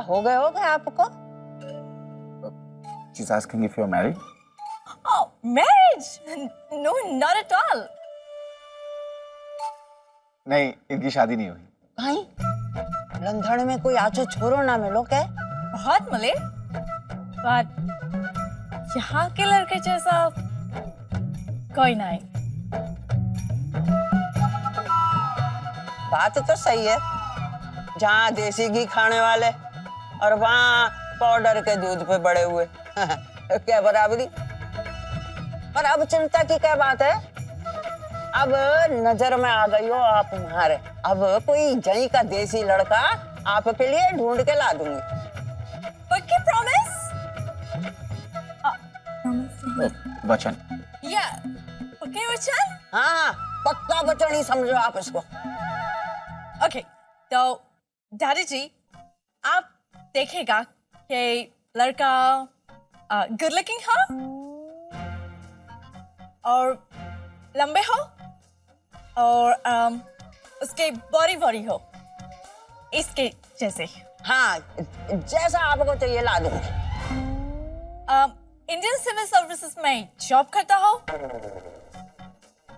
हो गए आपको? She's asking if you're married. Oh, marriage? No, not at all. नहीं, इनकी शादी नहीं हुई। भाई लंदन में कोई आछो छोरो ना मिलो के? बहुत मिले, but यहाँ के लड़के जैसा कोई नहीं। बात तो सही है, जहाँ देसी घी खाने वाले और वहाँ पाउडर के दूध पे बड़े हुए क्या बराबरी। पर अब चिंता की क्या बात है? अब नजर में आ गई हो आप हमारे। अब कोई जई का देसी लड़का आपके लिए ढूंढ के ला दूंगी। पक्की प्रॉमिस? प्रॉमिस? वचन। या पक्के वचन? हाँ, पक्का वचन ही समझो आप इसको। ओके, तो दादी जी आप देखेगा कि लड़का गुड लुकिंग हो और लंबे हो और उसके बॉडी हो, इसके जैसे। हाँ, जैसा आपको चाहिए ला दूंगी। इंडियन सिविल सर्विसेज में जॉब करता हो,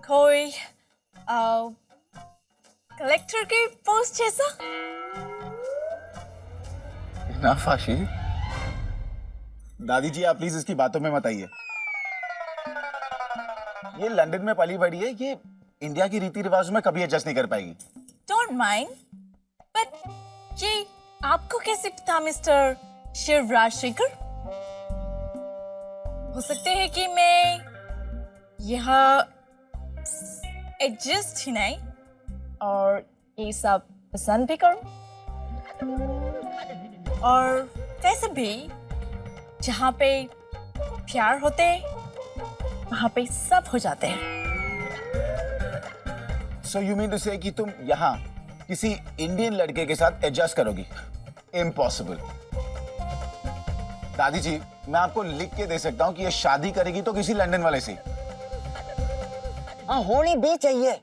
कोई कलेक्टर के पोस्ट जैसा। Enough, आशी। दादी जी आप प्लीज इसकी बातों में मत आइए। ये लंदन में पली बड़ी है, ये इंडिया की रीति रिवाज में कभी एडजस्ट नहीं कर पाएगी। डोंट माइंड, बट ये आपको कैसे पता मिस्टर शिवराज शेखर? हो सकते हैं कि मैं यहाँ एडजस्ट ही नहीं और ये सब पसंद भी करूं। और वैसे भी जहाँ पे प्यार होते वहाँ पे सब हो जाते हैं। So you mean to say कि तुम यहाँ किसी इंडियन लड़के के साथ एडजस्ट करोगी? Impossible। दादी जी मैं आपको लिख के दे सकता हूँ कि ये शादी करेगी तो किसी लंदन वाले से। हाँ, होनी भी चाहिए,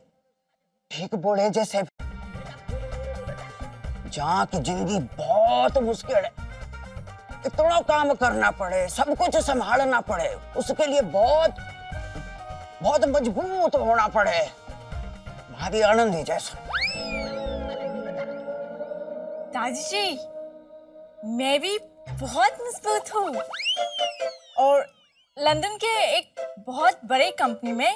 ठीक बोले जैसे। जहाँ की जिंदगी बहुत मुश्किल है, इतना काम करना पड़े, सब कुछ संभालना पड़े, उसके लिए बहुत बहुत मजबूत होना पड़े। हमारी आनंदी जैसा। दादी जी मैं भी बहुत मजबूत हूँ और लंदन के एक बहुत बड़े कंपनी में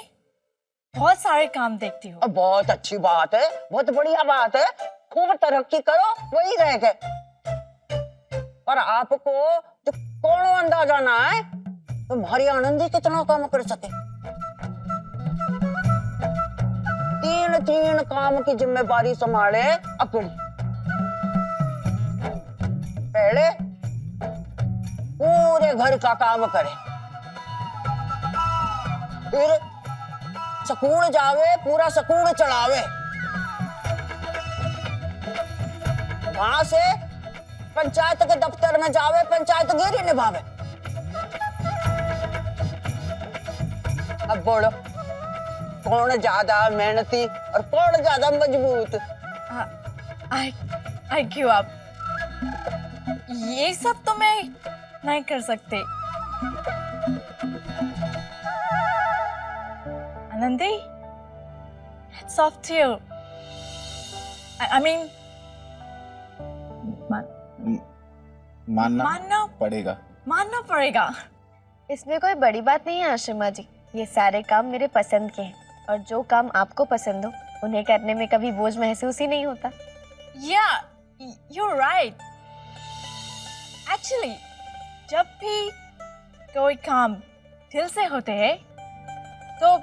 बहुत सारे काम देखती हूँ। बहुत अच्छी बात है, बहुत बढ़िया बात है, खूब तरक्की करो, वही रह गए। पर आपको तो कौन अंदाजा ना है तुम्हारी आनंदी कितना काम कर सके। तीन काम की जिम्मेदारी संभाले अकेली। पहले पूरे घर का काम करे, फिर स्कूल जावे, पूरा स्कूल चलावे, वहां से पंचायत के दफ्तर में जावे, पंचायत गिरी निभावे। अब बोलो कौन ज्यादा मेहनती और कौन ज्यादा मजबूत? I give up. ये सब तो मैं नहीं कर सकते। Anandi, it's off to you. I mean, मानना पड़ेगा। इसमें कोई बड़ी बात नहीं है आशिमा जी, ये सारे काम मेरे पसंद के हैं और जो काम आपको पसंद हो उन्हें करने में कभी बोझ महसूस ही नहीं होता। Yeah, you're right. Actually, जब भी कोई काम दिल से होते हैं तो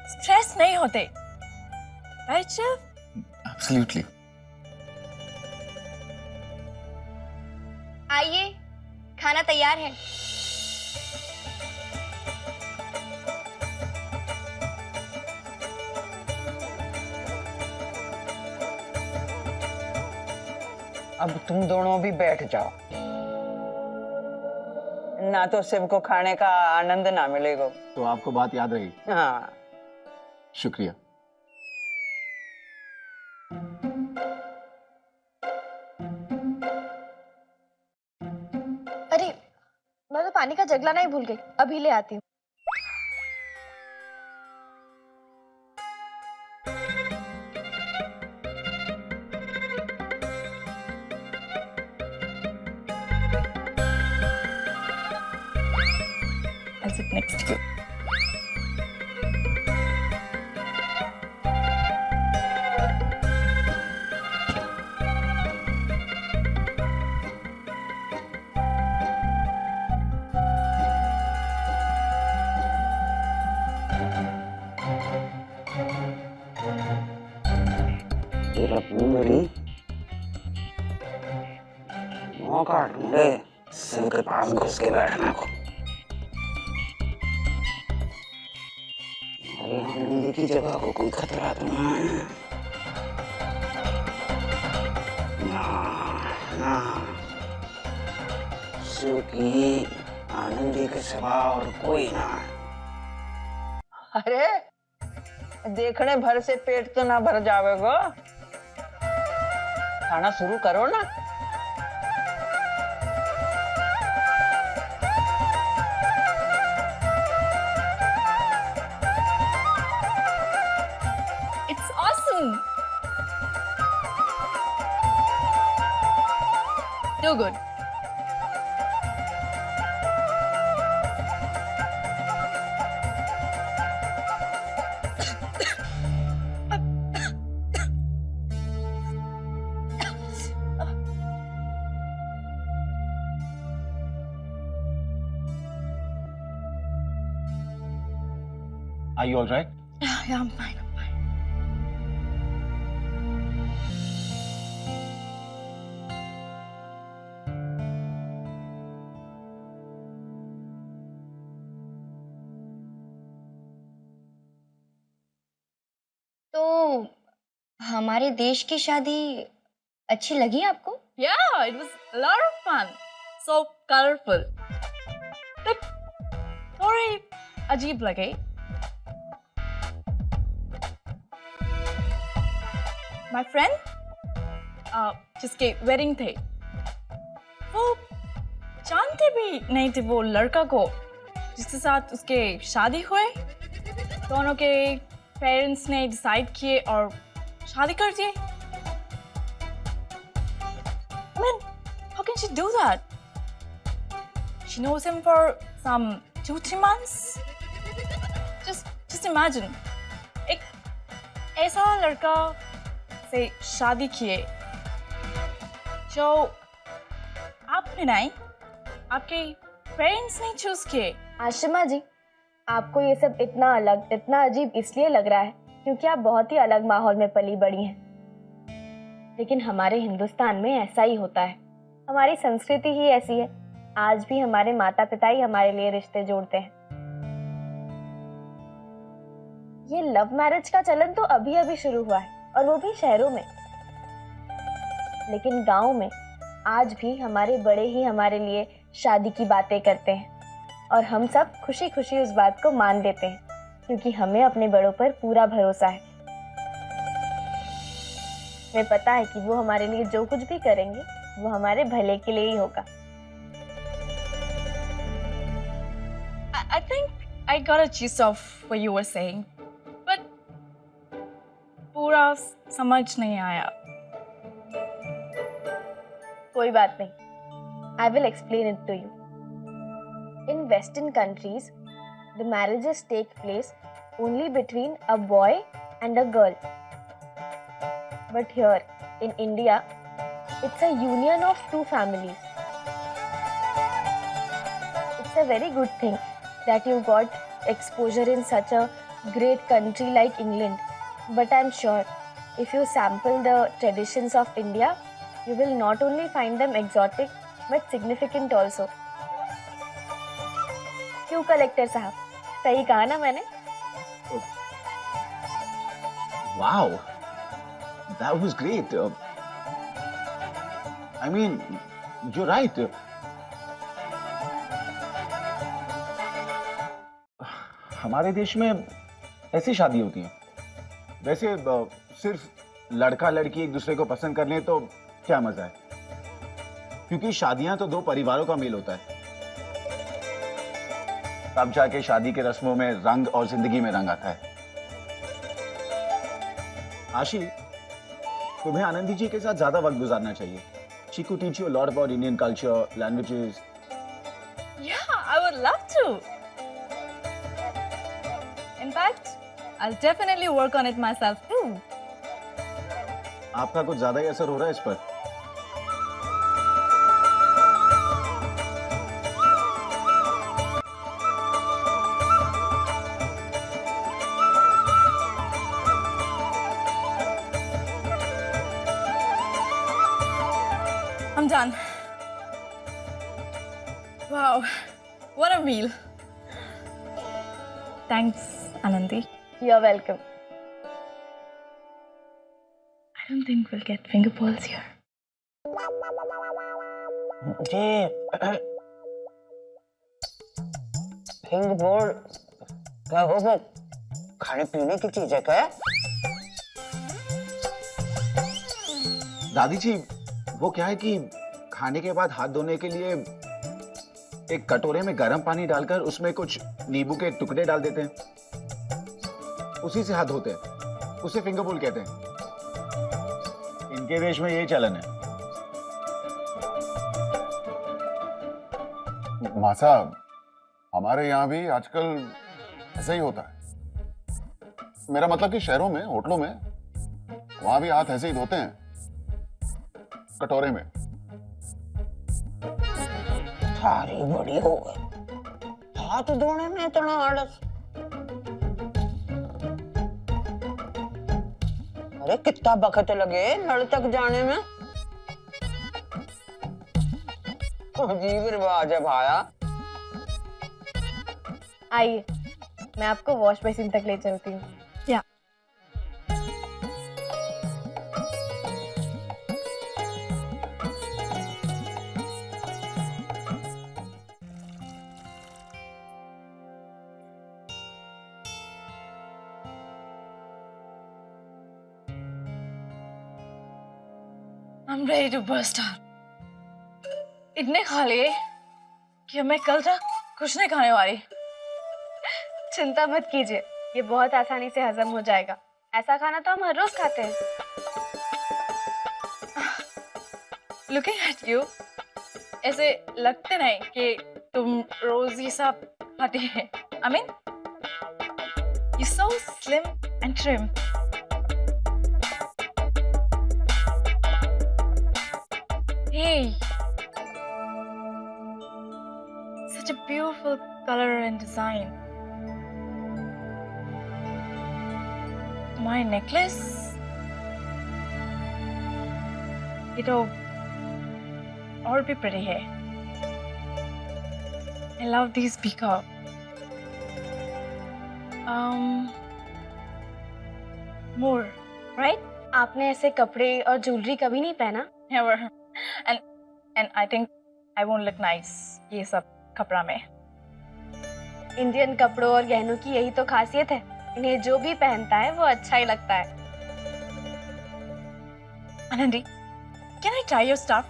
स्ट्रेस नहीं होते, right शिव? Absolutely। आइए, खाना तैयार है। अब तुम दोनों भी बैठ जाओ, ना तो शिव को खाने का आनंद ना मिलेगा। तो आपको बात याद रही? हाँ, शुक्रिया। पानी का जग लाना ही भूल गई, अभी ले आती हूँ। I'll sit next to you. तेरा पूरी मौका ढूंढे सिंह के पास घुस के बैठने को। अरे नंदी की जगह को कोई खतरा तो नहीं है? ना ना, क्योंकि आनंदी के सिवा और कोई ना है। अरे देखने भर से पेट तो ना भर जावेगा, खाना शुरू करो ना। It's awesome. Too good. Are you all right? Yeah, I'm fine. I'm fine. तो हमारे देश की शादी अच्छी लगी आपको? Yeah, it was a lot of fun. So colorful. But थोड़ी अजीब लगे. My friend, जिसके वेडिंग थे, वो जानते भी नहीं थे वो लड़का को जिसके साथ उसके शादी हुए। दोनों के पेरेंट्स ने डिसाइड किए और शादी कर दिए। I mean, how can she do that? She knows him for some 2-3 months. Just imagine, एक ऐसा लड़का से शादी किए जो आपने नहीं, आपके पेरेंट्स ने चूज किए। आशिमा जी, आपको ये सब इतना अलग, इतना अजीब इसलिए लग रहा है क्योंकि आप बहुत ही अलग माहौल में पली बड़ी हैं। लेकिन हमारे हिंदुस्तान में ऐसा ही होता है, हमारी संस्कृति ही ऐसी है। आज भी हमारे माता पिता ही हमारे लिए रिश्ते जोड़ते हैं। ये लव मैरिज का चलन तो अभी अभी शुरू हुआ है, और वो भी शहरों में। लेकिन गांव में आज भी हमारे बड़े ही हमारे लिए शादी की बातें करते हैं, और हम सब खुशी खुशी उस बात को मान लेते हैं क्योंकि हमें अपने बड़ों पर पूरा भरोसा है। हमें पता है कि वो हमारे लिए जो कुछ भी करेंगे वो हमारे भले के लिए ही होगा। I think I got a gist of what you were saying, but पूरा समझ नहीं आया। कोई बात नहीं, I will explain it to you. In Western countries, the marriages take place only between a boy and a girl. But here in India, it's a union of two families. It's a very good thing that you got exposure in such a great country like England. But I'm sure if you sample the traditions of India, you will not only find them exotic but significant also. क्यों collector साहब, सही कहा ना मैंने? Wow, that was great. I mean, you're right. हमारे देश में ऐसी शादी होती है। वैसे सिर्फ लड़का लड़की एक दूसरे को पसंद कर ले तो क्या मजा है, क्योंकि शादियां तो दो परिवारों का मेल होता है। तब जाके शादी के रस्मों में रंग और जिंदगी में रंग आता है। आशी, तुम्हें आनंदी जी के साथ ज्यादा वक्त गुजारना चाहिए। She could teach you a lot about Indian culture, languages. Yeah, I would love to. In fact, I'll definitely work on it myself too. आपका कुछ ज्यादा ही असर हो रहा है इस पर। I'm done. Wow, what a meal. Thanks, Anandi. You're welcome. I don't think we'll get finger balls here. जी फिंग बोल क्या होगा? खाने पीने की चीज है क्या? दादी जी, वो क्या है कि खाने के बाद हाथ धोने के लिए एक कटोरे में गर्म पानी डालकर उसमें कुछ नींबू के टुकड़े डाल देते हैं, उसी से हाथ धोते हैं, उसे फिंगर बोल कहते हैं। इनके देश में यही चलन है। माँ साहब, हमारे यहाँ भी आजकल ऐसा ही होता है। मेरा मतलब कि शहरों में, होटलों में, वहां भी हाथ ऐसे ही धोते हैं, कटोरे में। सारी बड़ी हो गई, हाथ धोने में इतना आलस। अरे कितना वक्त लगे नल तक जाने में। अजीब रिवाज है भाया। आइए, मैं आपको वॉश बेसिन तक ले चलती हूँ। Yeah. I'm ready to burst out. इतने खा लिए कि मैं कल तक कुछ नहीं खाने वाली। चिंता मत कीजिए, ये बहुत आसानी से हजम हो जाएगा। ऐसा खाना तो हम हर रोज खाते हैं। Looking at you, ऐसे लगते नहीं कि तुम रोज ये सब खाती है। I mean, you're so slim and trim. Hey, such a beautiful color and design. My necklace? ये तो और भी pretty है। I love these peacock. More, right? आपने ऐसे कपड़े और ज्वेलरी कभी नहीं पहना? Never. And I think I won't look nice ये सब कपड़ा में। इंडियन कपड़ों और गहनों की यही तो खासियत है, इन्हें जो भी पहनता है वो अच्छा ही लगता है। Anandi, can I try your stuff?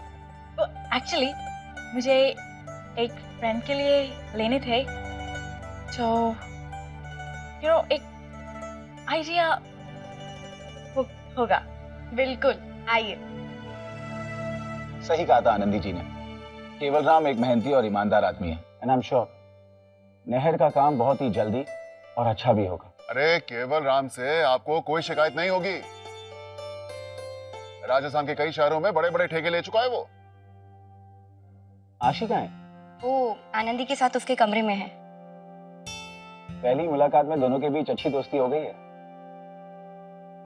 Oh, actually, मुझे एक फ्रेंड के लिए लेने थे, तो एक आइडिया होगा। बिल्कुल, आइए। सही कहा था आनंदी जी ने। केवल राम एक मेहनती और ईमानदार आदमी है, एंड आई एम श्योर नहर का काम बहुत ही जल्दी और अच्छा भी होगा। अरे केवल राम से आपको कोई शिकायत नहीं होगी। राजस्थान के कई शहरों में बड़े बड़े ठेके ले चुका है वो। आशी कहाँ है? वो आनंदी के साथ उसके कमरे में है। पहली मुलाकात में दोनों के बीच अच्छी दोस्ती हो गई है।